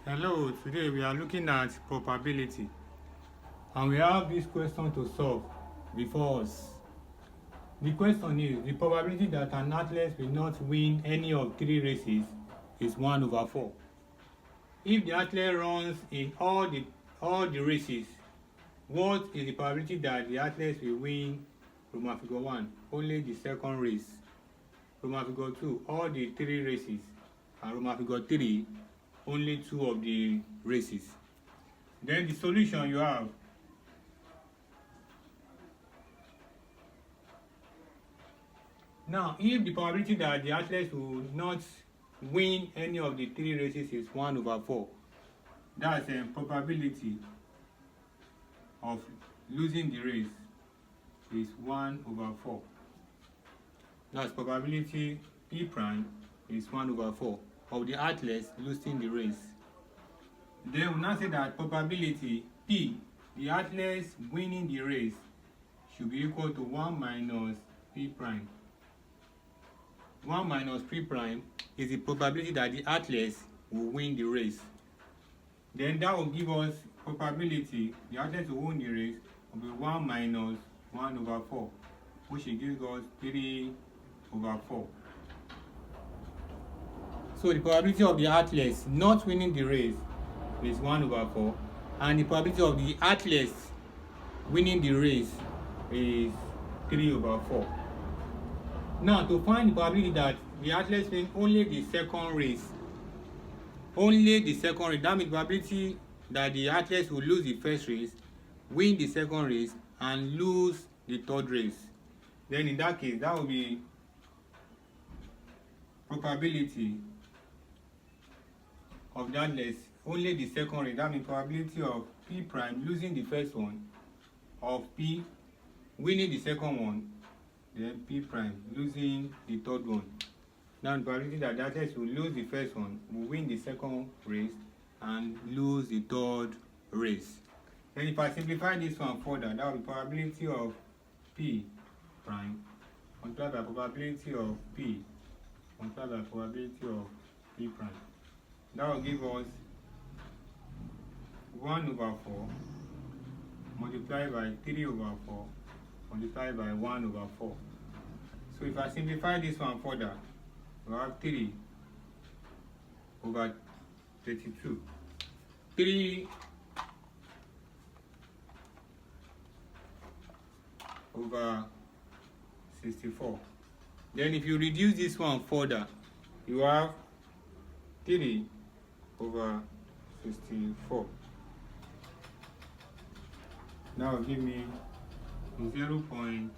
Hello, today we are looking at probability and we have this question to solve before us. The question is, the probability that an athlete will not win any of three races is 1 over 4. If the athlete runs in all the races, what is the probability that the athlete will win Roman figure 1, only the second race, Roman figure 2, all the three races, and Roman figure 3, only 2 of the races? Then the solution you have now, if the probability that the athlete will not win any of the three races is 1 over 4, that's a probability of losing the race is 1 over 4. That's probability P prime is 1 over 4 of the athletes losing the race. Then we now say that probability P, the athletes winning the race, should be equal to 1 minus P prime. 1 minus P prime is the probability that the athletes will win the race. Then that will give us probability the athletes will win the race will be 1 minus 1 over 4, which will give us 3 over 4. So the probability of the athletes not winning the race is 1 over 4, and the probability of the athletes winning the race is 3 over 4. Now, to find the probability that the athletes win only the second race, that means the probability that the athletes will lose the first race, win the second race, and lose the third race. Then in that case, that will be probability of the athletes only the second race. That means probability of P prime losing the first one, of P winning the second one, then P prime losing the third one. Now the probability that the athletes will lose the first one, will win the second race, and lose the third race. Then if I simplify this one further, that will be probability of P prime multiplied by probability of P multiplied by probability of P prime. That will give us 1 over 4 multiplied by 3 over 4 multiplied by 1 over 4. So if I simplify this one further, we have 3 over 32. 3 over 64. Then if you reduce this one further, you have 3 over 64. Now give me 0.047.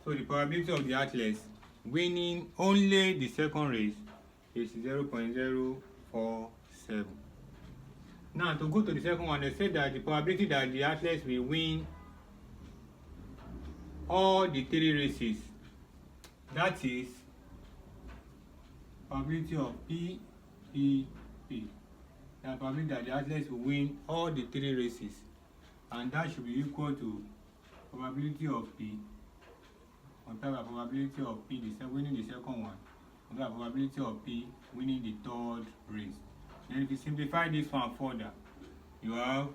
So the probability of the athletes winning only the second race is 0.047. Now to go to the second one, they said that the probability that the athletes will win all the three races, that is probability of P. The probability that the athletes will win all the three races, and that should be equal to probability of P multiplied by probability of P winning the second one multiplied by probability of P winning the third race. Then if you simplify this one further, you have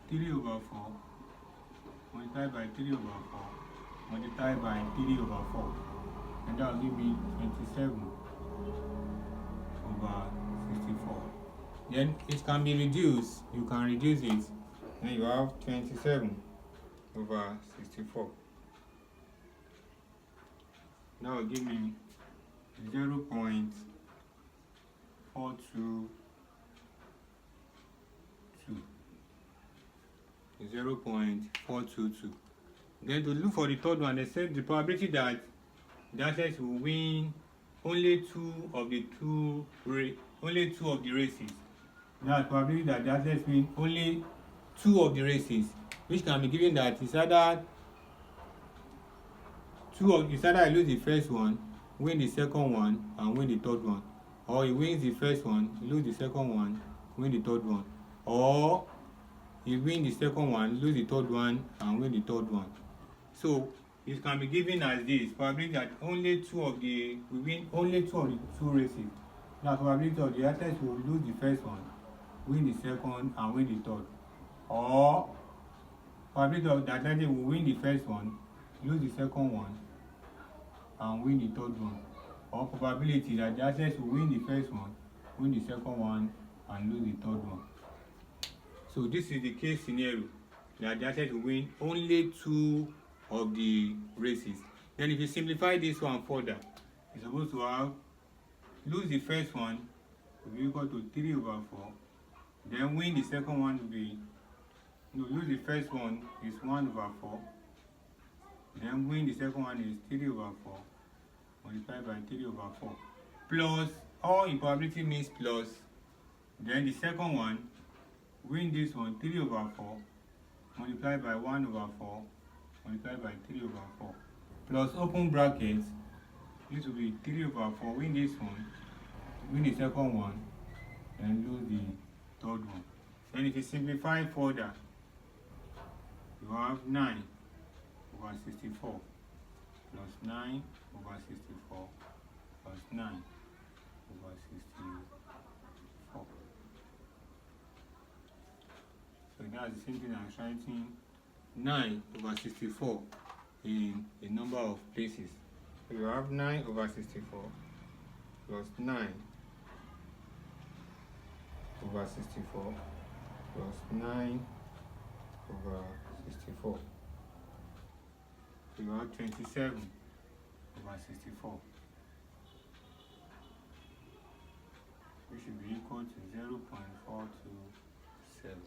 3 over 4 multiplied by 3 over 4 multiplied by 3 over 4, and that will give me 27 over 64. Then it can be reduced, you can reduce it, then you have 27 over 64. That will give me 0.422. 0.422. Then to look for the third one, they said the probability that the athletes will win only two of the races. That's probability that the athletes win only 2 of the races, which can be given that it's either I lose the first one, win the second one, and win the third one, or he wins the first one, lose the second one, win the third one, or he win the second one, lose the third one, and win the third one. So it can be given as this: probability that only two of the two races. Now probability of the athlete will lose the first one, win the second, and win the third. Or probability of the athlete will win the first one, lose the second one, and win the third one. Or probability that the athlete will win the first one, win the second one, and lose the third one. So this is the case scenario that the athlete will win only two of the races. Then if you simplify this one further, you're supposed to have lose the first one will be equal to 3/4. Then win the second one will be lose the first one is 1/4. Then win the second one is 3/4 multiplied by 3/4. Plus, all in probability means plus. Then the second one, win this one 3/4 multiplied by 1/4 multiplied by 3/4. Plus open brackets, this will be 3/4, win this one, win the second one, then lose the third one. Then if you simplify further, you have 9/64 plus 9/64 plus 9/64. So that's the same thing as writing 9/64 in a number of places. So you have 9/64 plus 9/64 plus 9/64. So you have 27/64, which should be equal to 0.427.